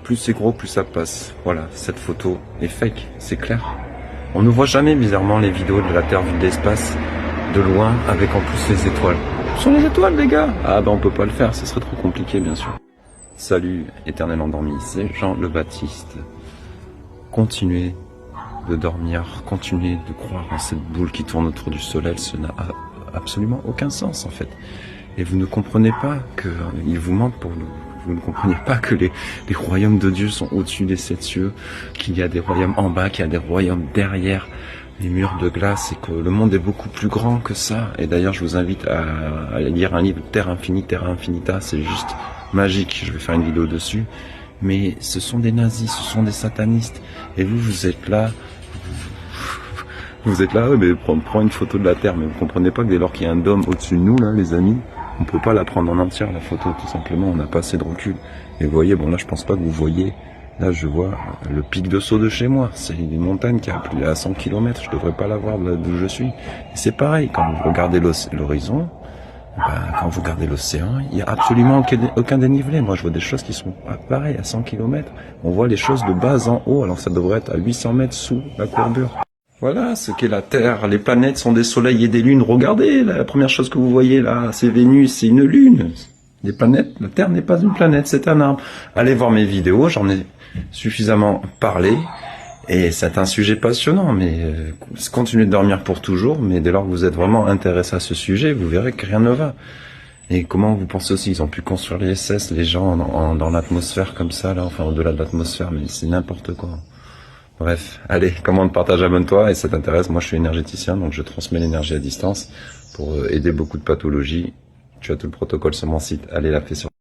plus c'est gros, plus ça passe. Voilà, cette photo est fake, c'est clair. On ne voit jamais bizarrement les vidéos de la Terre vue de l'espace de loin avec en plus les étoiles. Ce sont les étoiles les gars. Ah bah on peut pas le faire, ce serait trop compliqué bien sûr. Salut éternel endormi, c'est Jean le Baptiste. Continuez de dormir, continuez de croire en cette boule qui tourne autour du soleil, ça n'a absolument aucun sens en fait. Et vous ne comprenez pas qu'il vous mente pour vous ne comprenez pas que les royaumes de Dieu sont au-dessus des 7 cieux, qu'il y a des royaumes en bas, qu'il y a des royaumes derrière les murs de glace et que le monde est beaucoup plus grand que ça. Et d'ailleurs, je vous invite à lire un livre, Terra Infinita, c'est juste magique, je vais faire une vidéo dessus. Mais ce sont des nazis, ce sont des satanistes. Et vous êtes là, ouais, mais prends une photo de la Terre, mais vous comprenez pas que dès lors qu'il y a un dôme au-dessus de nous, là, les amis, on peut pas la prendre en entière, la photo, tout simplement, on n'a pas assez de recul. Et vous voyez, bon là, je pense pas que vous voyez, là, je vois le pic de Sceaux de chez moi, c'est une montagne qui a plus à 100 km, je devrais pas la voir d'où je suis. Et c'est pareil, quand vous regardez l'horizon, quand vous regardez l'océan, il y a absolument aucun dénivelé. Moi, je vois des choses qui sont pareilles, à 100 km. On voit les choses de bas en haut, alors ça devrait être à 800 mètres sous la courbure. Voilà ce qu'est la Terre. Les planètes sont des soleils et des lunes. Regardez, la première chose que vous voyez là, c'est Vénus, c'est une lune. Les planètes, la Terre n'est pas une planète, c'est un arbre. Allez voir mes vidéos, j'en ai suffisamment parlé. Et c'est un sujet passionnant, mais continuez de dormir pour toujours. Mais dès lors que vous êtes vraiment intéressé à ce sujet, vous verrez que rien ne va. Et comment vous pensez aussi, ils ont pu construire les SS, les gens dans l'atmosphère comme ça, là, enfin au-delà de l'atmosphère, mais c'est n'importe quoi. Bref, allez, commande, partage, abonne-toi, et ça t'intéresse, moi je suis énergéticien, donc je transmets l'énergie à distance pour aider beaucoup de pathologies. Tu as tout le protocole sur mon site, allez la fais sur